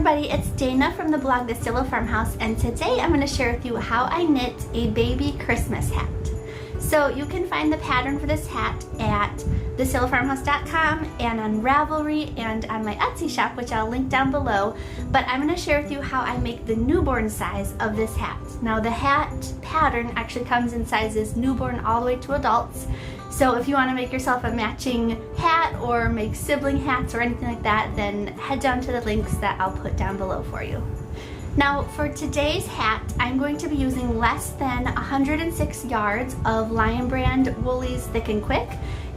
everybody, it's Dayna from the blog This Yellow Farmhouse, and today I'm going to share with you how I knit a baby Christmas hat. So you can find the pattern for this hat at thisyellowfarmhouse.com and on Ravelry and on my Etsy shop, which I'll link down below. But I'm going to share with you how I make the newborn size of this hat. Now the hat pattern actually comes in sizes newborn all the way to adults. So if you want to make yourself a matching hat or make sibling hats or anything like that, then head down to the links that I'll put down below for you. Now for today's hat, I'm going to be using less than 106 yards of Lion Brand Woolies Thick and Quick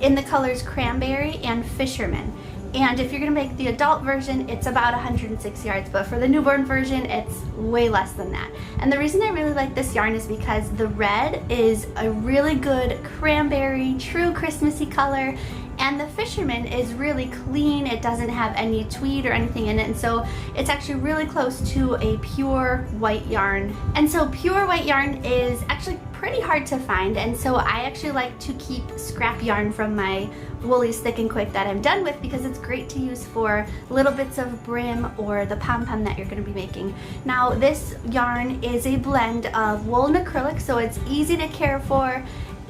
in the colors Cranberry and Fisherman. And if you're going to make the adult version, it's about 106 yards, but for the newborn version, it's way less than that. And the reason I really like this yarn is because the red is a really good cranberry, true Christmassy color, and the Fisherman is really clean. It doesn't have any tweed or anything in it, and so it's actually really close to a pure white yarn. And so pure white yarn is actually pretty hard to find, and so I actually like to keep scrap yarn from my Woolies Thick and Quick that I'm done with because it's great to use for little bits of brim or the pom-pom that you're going to be making. Now this yarn is a blend of wool and acrylic, so it's easy to care for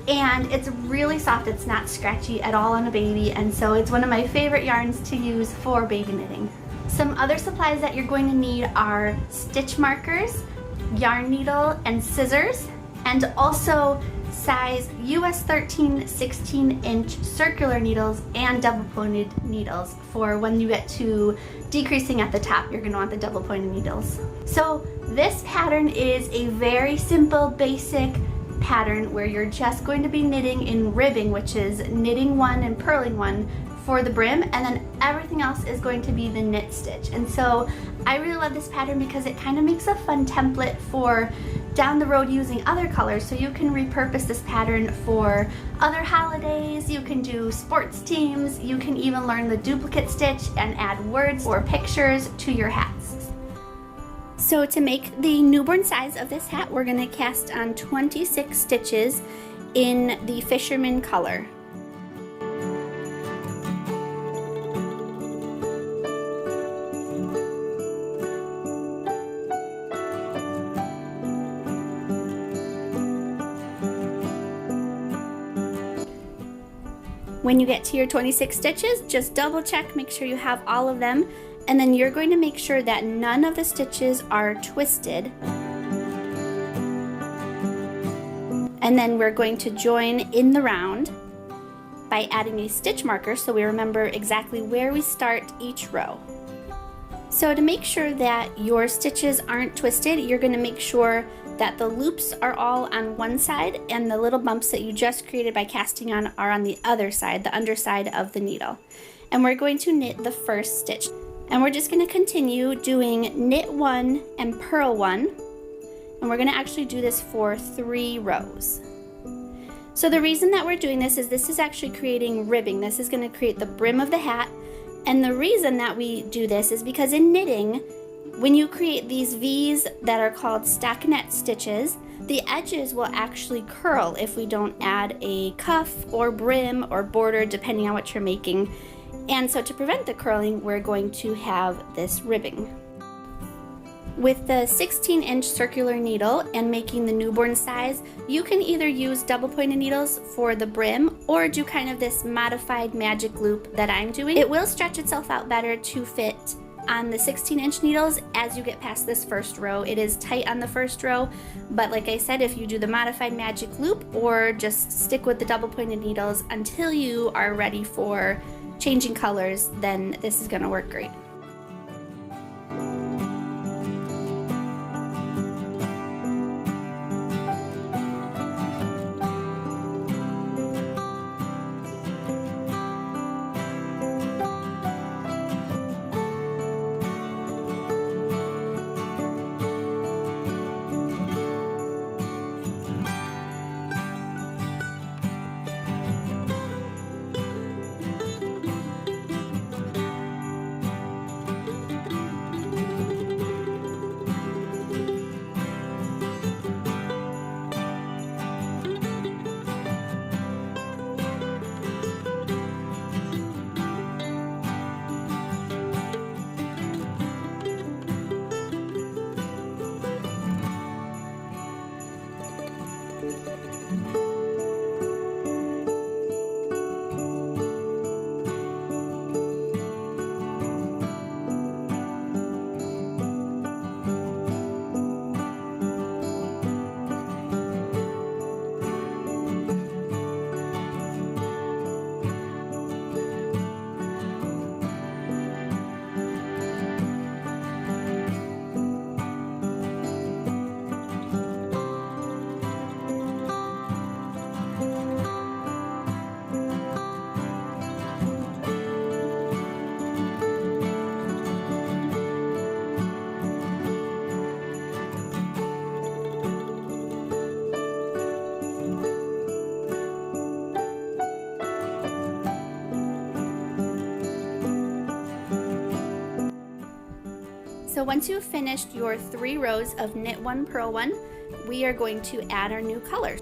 and it's really soft. It's not scratchy at all on a baby, and so it's one of my favorite yarns to use for baby knitting. Some other supplies that you're going to need are stitch markers, yarn needle and scissors, and also size US 13 16-inch circular needles and double pointed needles for when you get to decreasing at the top. You're going to want the double pointed needles. So this pattern is a very simple basic pattern where you're just going to be knitting in ribbing, which is knitting one and purling one for the brim, and then everything else is going to be the knit stitch. And so I really love this pattern because it kind of makes a fun template for down the road using other colors. So you can repurpose this pattern for other holidays, you can do sports teams, you can even learn the duplicate stitch and add words or pictures to your hats. So to make the newborn size of this hat, we're going to cast on 26 stitches in the Fisherman color. When you get to your 26 stitches, just double check, make sure you have all of them, and then you're going to make sure that none of the stitches are twisted. And then we're going to join in the round by adding a stitch marker so we remember exactly where we start each row. So to make sure that your stitches aren't twisted, you're going to make sure that the loops are all on one side and the little bumps that you just created by casting on are on the other side, the underside of the needle. And we're going to knit the first stitch. And we're just going to continue doing knit one and purl one. And we're going to actually do this for 3 rows. So the reason that we're doing this is actually creating ribbing. This is going to create the brim of the hat. And the reason that we do this is because in knitting, when you create these V's that are called stockinette stitches, the edges will actually curl if we don't add a cuff or brim or border depending on what you're making. And so to prevent the curling, we're going to have this ribbing. With the 16-inch circular needle and making the newborn size, you can either use double pointed needles for the brim or do kind of this modified magic loop that I'm doing. It will stretch itself out better to fit on the 16-inch needles as you get past this first row. It is tight on the first row, but like I said, if you do the modified magic loop or just stick with the double pointed needles until you are ready for changing colors, then this is going to work great. So once you've finished your 3 rows of knit 1, purl 1, we are going to add our new color.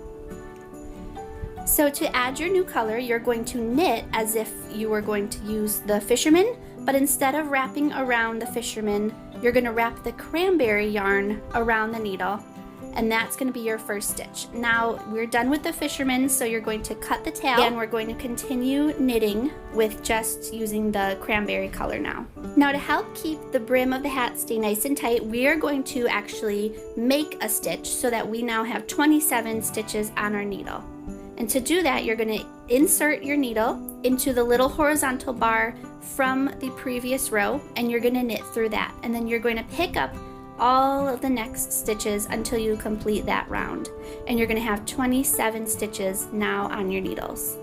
So to add your new color, you're going to knit as if you were going to use the Fisherman, but instead of wrapping around the Fisherman, you're going to wrap the Cranberry yarn around the needle, and that's going to be your first stitch. Now we're done with the Fisherman, so you're going to cut the tail, and we're going to continue knitting with just using the Cranberry color now. Now to help keep the brim of the hat stay nice and tight, we are going to actually make a stitch so that we now have 27 stitches on our needle. And to do that, you're going to insert your needle into the little horizontal bar from the previous row, and you're going to knit through that. And then you're going to pick up all of the next stitches until you complete that round. And you're going to have 27 stitches now on your needles.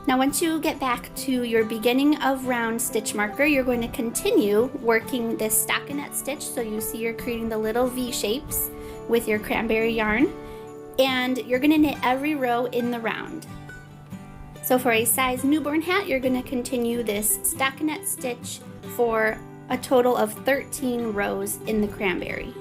Now once you get back to your beginning of round stitch marker, you're going to continue working this stockinette stitch. So you see you're creating the little V shapes with your Cranberry yarn, and you're going to knit every row in the round. So for a size newborn hat, you're going to continue this stockinette stitch for a total of 13 rows in the Cranberry.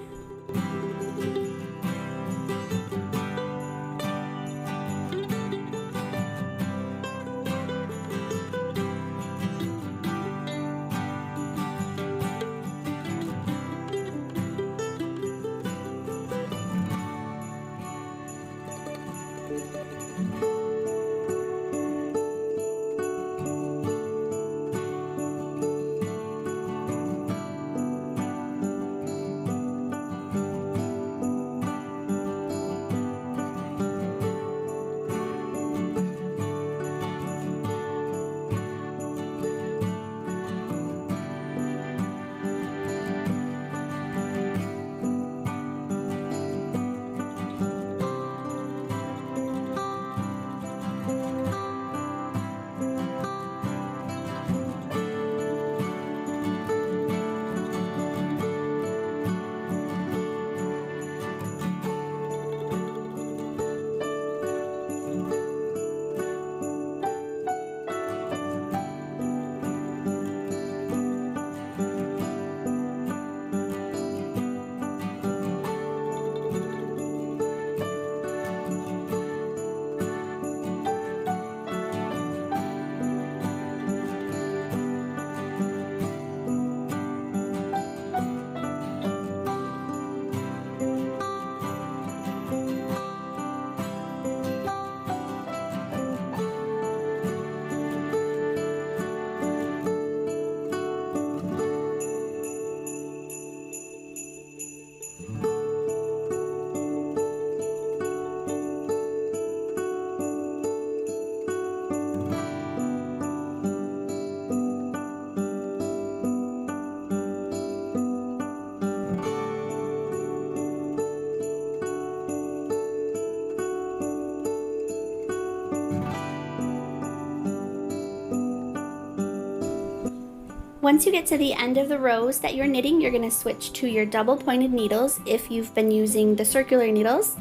Once you get to the end of the rows that you're knitting, you're going to switch to your double pointed needles if you've been using the circular needles.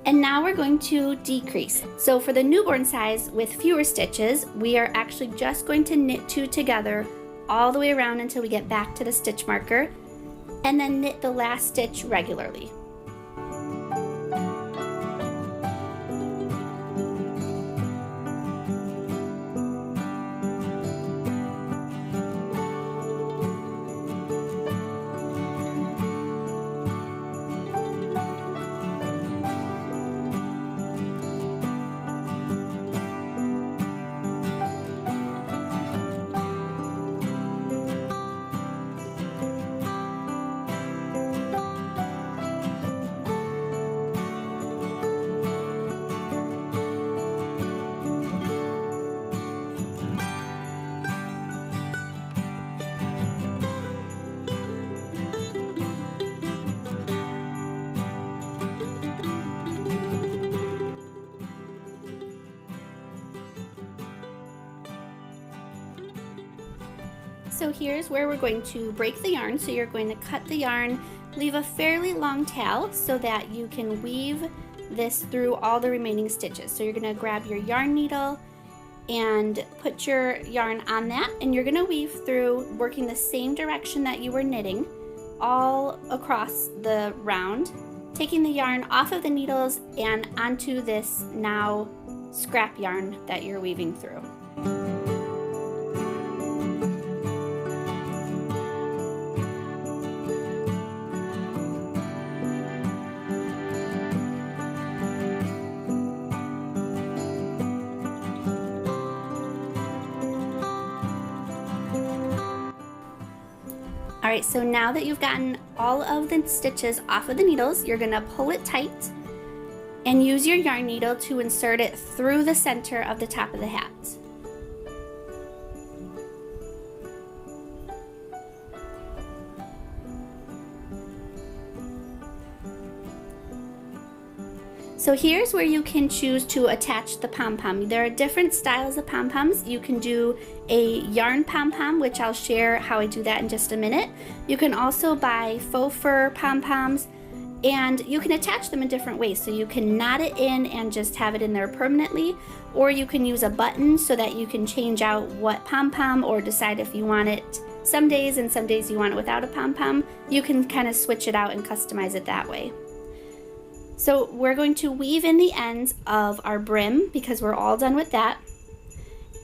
And now we're going to decrease. So for the newborn size with fewer stitches, we are actually just going to knit 2 together all the way around until we get back to the stitch marker, and then knit the last stitch regularly. So here's where we're going to break the yarn. So you're going to cut the yarn, leave a fairly long tail so that you can weave this through all the remaining stitches. So you're going to grab your yarn needle and put your yarn on that, and you're going to weave through, working the same direction that you were knitting all across the round, taking the yarn off of the needles and onto this now scrap yarn that you're weaving through. Alright, so now that you've gotten all of the stitches off of the needles, you're going to pull it tight and use your yarn needle to insert it through the center of the top of the hat. So here's where you can choose to attach the pom-pom. There are different styles of pom-poms. You can do a yarn pom-pom, which I'll share how I do that in just a minute. You can also buy faux fur pom-poms, and you can attach them in different ways. So you can knot it in and just have it in there permanently, or you can use a button so that you can change out what pom-pom or decide if you want it some days and some days you want it without a pom-pom. You can kind of switch it out and customize it that way. So we're going to weave in the ends of our brim because we're all done with that,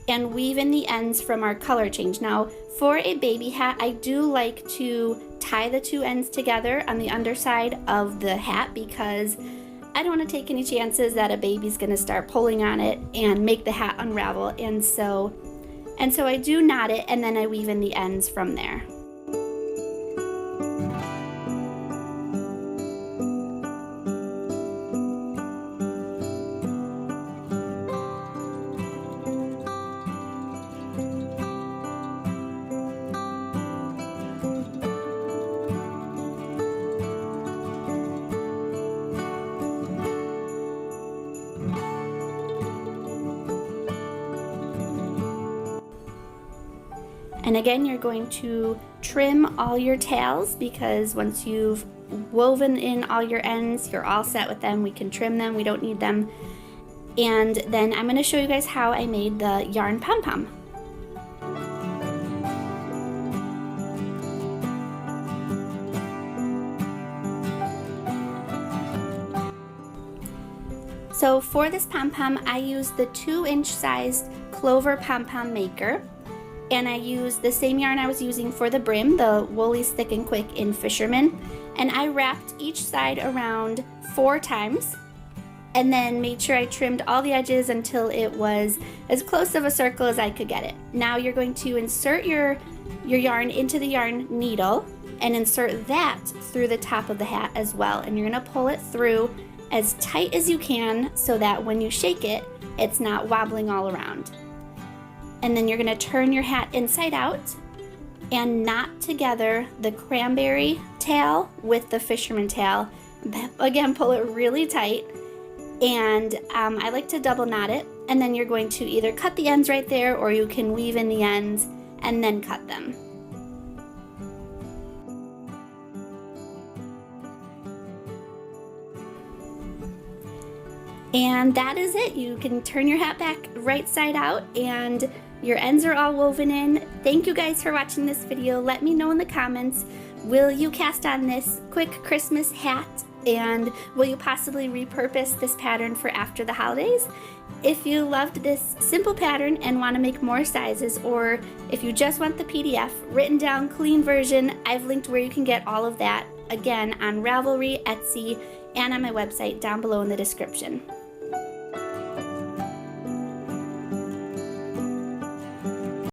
and weave in the ends from our color change. Now for a baby hat, I do like to tie the two ends together on the underside of the hat because I don't want to take any chances that a baby's going to start pulling on it and make the hat unravel, and so I do knot it and then I weave in the ends from there. And again, you're going to trim all your tails because once you've woven in all your ends, you're all set with them. We can trim them, we don't need them. And then I'm going to show you guys how I made the yarn pom-pom. So for this pom-pom, I used the 2-inch sized clover pom-pom maker. And I used the same yarn I was using for the brim, the Woolies Thick and Quick in Fisherman. And I wrapped each side around 4 times and then made sure I trimmed all the edges until it was as close of a circle as I could get it. Now you're going to insert your yarn into the yarn needle and insert that through the top of the hat as well. And you're going to pull it through as tight as you can so that when you shake it, it's not wobbling all around. And then you're going to turn your hat inside out and knot together the cranberry tail with the fisherman tail. Again, pull it really tight, and I like to double knot it, and then you're going to either cut the ends right there or you can weave in the ends and then cut them. And that is it. You can turn your hat back right side out and your ends are all woven in. Thank you guys for watching this video. Let me know in the comments, will you cast on this quick Christmas hat, and will you possibly repurpose this pattern for after the holidays? If you loved this simple pattern and want to make more sizes, or if you just want the PDF written down clean version, I've linked where you can get all of that, again, on Ravelry, Etsy, and on my website down below in the description.